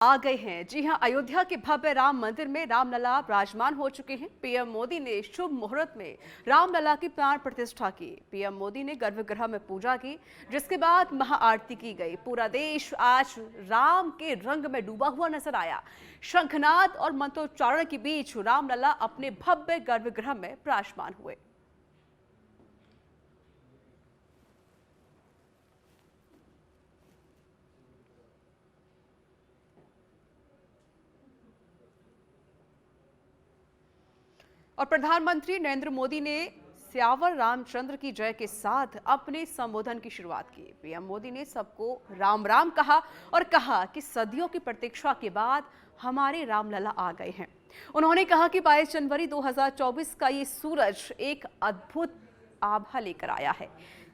आ गए हैं। जी हां, अयोध्या के भव्य राम मंदिर में रामलला विराजमान हो चुके हैं। पीएम मोदी ने शुभ मुहूर्त में रामलला की प्राण प्रतिष्ठा की। पीएम मोदी ने गर्भगृह में पूजा की, जिसके बाद महाआरती की गई। पूरा देश आज राम के रंग में डूबा हुआ नजर आया। शंखनाद और मंत्रोच्चारण के बीच रामलला अपने भव्य गर्भगृह में विराजमान हुए। और प्रधानमंत्री नरेंद्र मोदी ने स्यावर रामचंद्र की जय के साथ अपने संबोधन की शुरुआत की। पीएम मोदी ने सबको राम राम कहा और कहा कि सदियों की प्रतीक्षा के बाद हमारे रामलला आ गए हैं। उन्होंने कहा कि 22 जनवरी 2024 का ये सूरज एक अद्भुत आभा लेकर आया है।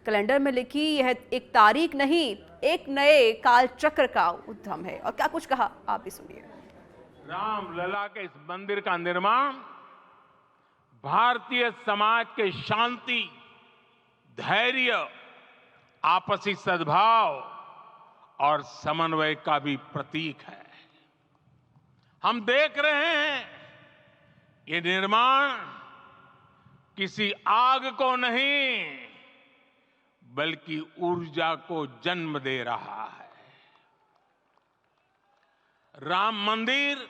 कैलेंडर में लिखी यह एक तारीख नहीं, एक नए काल चक्र का उद्यम है। और क्या कुछ कहा, आप भी सुनिए। रामलला के इस मंदिर का निर्माण भारतीय समाज के शांति, धैर्य, आपसी सद्भाव और समन्वय का भी प्रतीक है। हम देख रहे हैं ये निर्माण किसी आग को नहीं बल्कि ऊर्जा को जन्म दे रहा है। राम मंदिर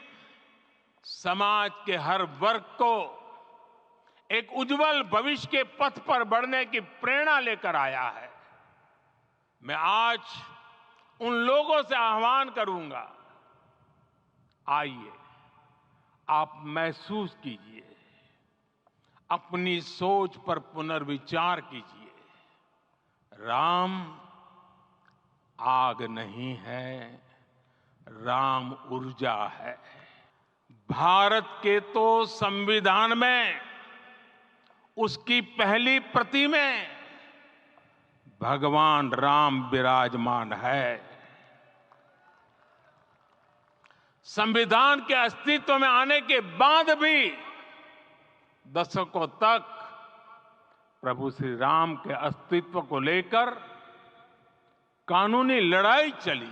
समाज के हर वर्ग को एक उज्जवल भविष्य के पथ पर बढ़ने की प्रेरणा लेकर आया है। मैं आज उन लोगों से आह्वान करूंगा, आइए आप महसूस कीजिए, अपनी सोच पर पुनर्विचार कीजिए। राम आग नहीं है, राम ऊर्जा है। भारत के तो संविधान में उसकी पहली प्रति में भगवान राम विराजमान है। संविधान के अस्तित्व में आने के बाद भी दशकों तक प्रभु श्री राम के अस्तित्व को लेकर कानूनी लड़ाई चली।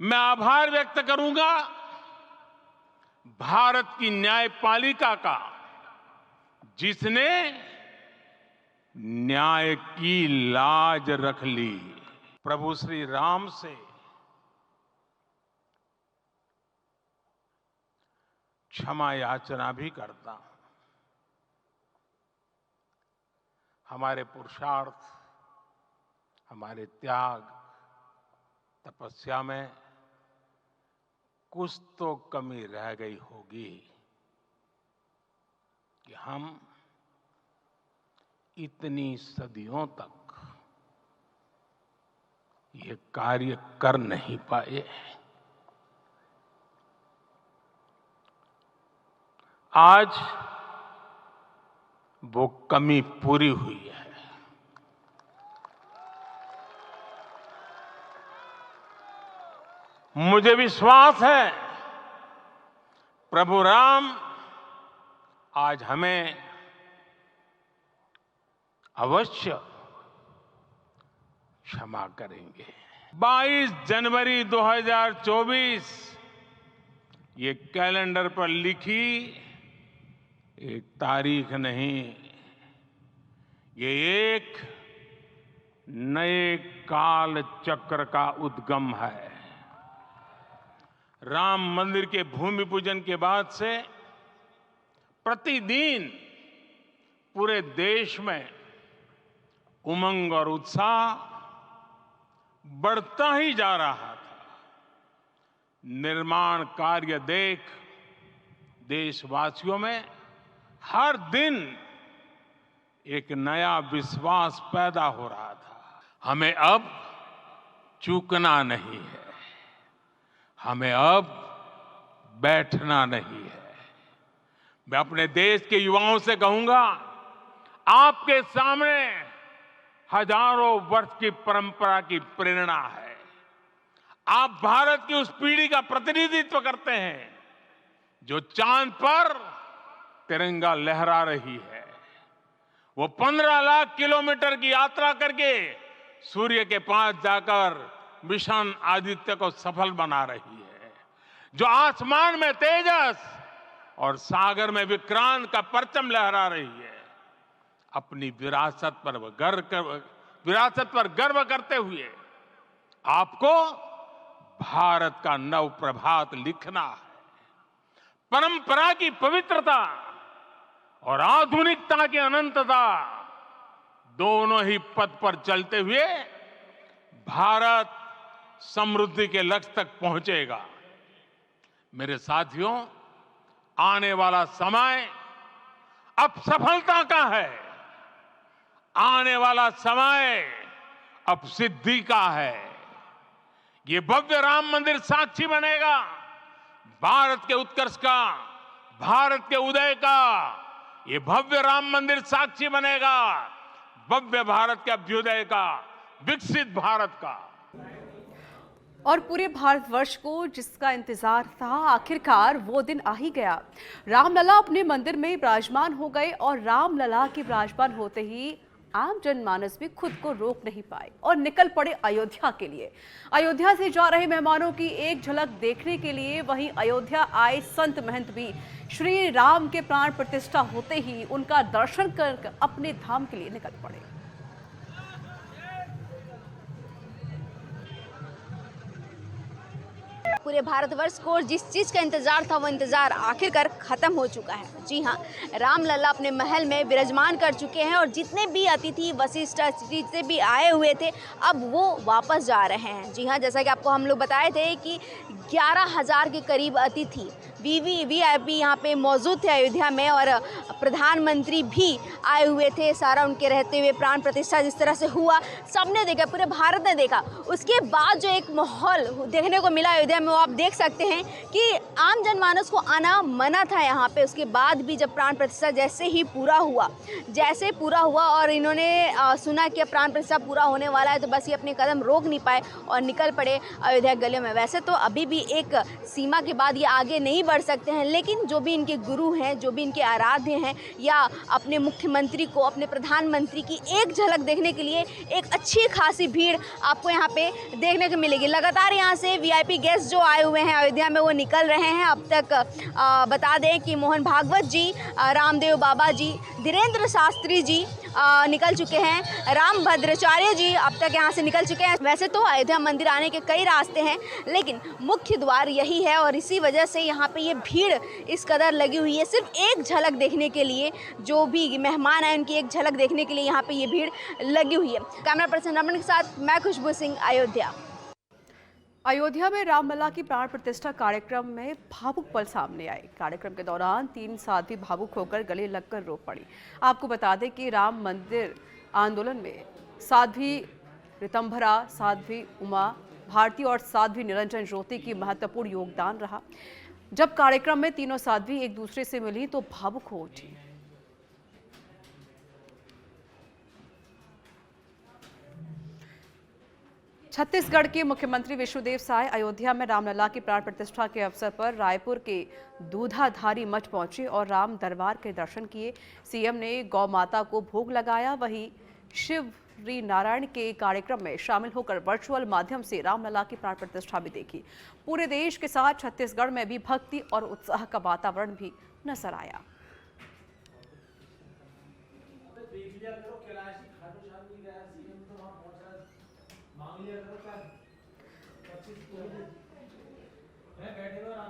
मैं आभार व्यक्त करूंगा भारत की न्यायपालिका का, जिसने न्याय की लाज रख ली। प्रभु श्री राम से क्षमा याचना भी करता हूं। हमारे पुरुषार्थ, हमारे त्याग, तपस्या में कुछ तो कमी रह गई होगी कि हम इतनी सदियों तक ये कार्य कर नहीं पाए। आज वो कमी पूरी हुई है। मुझे विश्वास है प्रभु राम आज हमें अवश्य क्षमा करेंगे। 22 जनवरी 2024 ये कैलेंडर पर लिखी एक तारीख नहीं, ये एक नए काल चक्र का उद्गम है। राम मंदिर के भूमि पूजन के बाद से प्रतिदिन पूरे देश में उमंग और उत्साह बढ़ता ही जा रहा था। निर्माण कार्य देख देशवासियों में हर दिन एक नया विश्वास पैदा हो रहा था। हमें अब चूकना नहीं है, हमें अब बैठना नहीं है। मैं अपने देश के युवाओं से कहूंगा, आपके सामने हजारों वर्ष की परंपरा की प्रेरणा है। आप भारत की उस पीढ़ी का प्रतिनिधित्व करते हैं जो चांद पर तिरंगा लहरा रही है। वो 15 लाख किलोमीटर की यात्रा करके सूर्य के पास जाकर मिशन आदित्य को सफल बना रही है, जो आसमान में तेजस और सागर में विक्रांत का परचम लहरा रही है। अपनी विरासत पर गर्व करते हुए आपको भारत का नव प्रभात लिखना है। परंपरा की पवित्रता और आधुनिकता की अनंतता दोनों ही पथ पर चलते हुए भारत समृद्धि के लक्ष्य तक पहुंचेगा। मेरे साथियों, आने वाला समय अब सफलता का है, आने वाला समय अब सिद्धि का है। ये भव्य राम मंदिर साक्षी बनेगा भारत के उत्कर्ष का, भारत के उदय का। ये भव्य राम मंदिर साक्षी बनेगा भव्य भारत के अभ्युदय का, विकसित भारत का। और पूरे भारतवर्ष को जिसका इंतजार था, आखिरकार वो दिन आ ही गया। रामलला अपने मंदिर में विराजमान हो गए और रामलला के विराजमान होते ही आम जनमानस भी खुद को रोक नहीं पाए और निकल पड़े अयोध्या के लिए। अयोध्या से जा रहे मेहमानों की एक झलक देखने के लिए वहीं अयोध्या आए संत महंत भी श्री राम के प्राण प्रतिष्ठा होते ही उनका दर्शन कर अपने धाम के लिए निकल पड़े। पूरे भारतवर्ष को जिस चीज़ का इंतजार था वो इंतजार आखिरकार खत्म हो चुका है। जी हाँ, रामलला अपने महल में विराजमान कर चुके हैं और जितने भी अतिथि वशिष्ठ से भी आए हुए थे अब वो वापस जा रहे हैं। जी हाँ, जैसा कि आपको हम लोग बताए थे कि 11,000 के करीब अतिथि VIP यहाँ पे मौजूद थे अयोध्या में और प्रधानमंत्री भी आए हुए थे। सारा उनके रहते हुए प्राण प्रतिष्ठा जिस तरह से हुआ सबने देखा, पूरे भारत ने देखा। उसके बाद जो एक माहौल देखने को मिला अयोध्या में वो आप देख सकते हैं कि आम जनमानस को आना मना था यहाँ पे। उसके बाद भी जब प्राण प्रतिष्ठा जैसे पूरा हुआ और इन्होंने सुना कि प्राण प्रतिष्ठा पूरा होने वाला है तो बस ये अपने कदम रोक नहीं पाए और निकल पड़े अयोध्या गलियों में। वैसे तो अभी भी एक सीमा के बाद ये आगे नहीं बढ़ सकते हैं, लेकिन जो भी इनके गुरु हैं, जो भी इनके आराध्य हैं या अपने मुख्यमंत्री को, अपने प्रधानमंत्री की एक झलक देखने के लिए एक अच्छी खासी भीड़ आपको यहाँ पे देखने को मिलेगी। लगातार यहाँ से VIP गेस्ट जो आए हुए हैं अयोध्या में वो निकल रहे हैं। अब तक बता दें कि मोहन भागवत जी, रामदेव बाबा जी, धीरेन्द्र शास्त्री जी निकल चुके हैं, राम भद्राचार्य जी अब तक यहाँ से निकल चुके हैं। वैसे तो अयोध्या मंदिर आने के कई रास्ते हैं लेकिन मुख्य द्वार यही है और इसी वजह से यहाँ पे ये भीड़ इस कदर लगी हुई है। सिर्फ एक झलक देखने के लिए, जो भी मेहमान आए उनकी एक झलक देखने के लिए यहाँ पे ये भीड़ लगी हुई है। कैमरा पर्सन रमन के साथ मैं खुशबू सिंह, अयोध्या। अयोध्या में रामलला की प्राण प्रतिष्ठा कार्यक्रम में भावुक पल सामने आए। कार्यक्रम के दौरान 3 साध्वी भावुक होकर गले लगकर रो पड़ी। आपको बता दें कि राम मंदिर आंदोलन में साध्वी ऋतंभरा, साध्वी उमा भारती और साध्वी निरंजन ज्योति की महत्वपूर्ण योगदान रहा। जब कार्यक्रम में तीनों साध्वी एक दूसरे से मिली तो भावुक हो उठी। छत्तीसगढ़ के मुख्यमंत्री विष्णुदेव साय अयोध्या में रामलला की प्राण प्रतिष्ठा के अवसर पर रायपुर के दूधाधारी मठ पहुंचे और राम दरबार के दर्शन किए। सीएम ने गौ माता को भोग लगाया। वहीं श्री नारायण के कार्यक्रम में शामिल होकर वर्चुअल माध्यम से रामलला की प्राण प्रतिष्ठा भी देखी। पूरे देश के साथ छत्तीसगढ़ में भी भक्ति और उत्साह का वातावरण भी नजर आया। मांग लिया करो क्या 25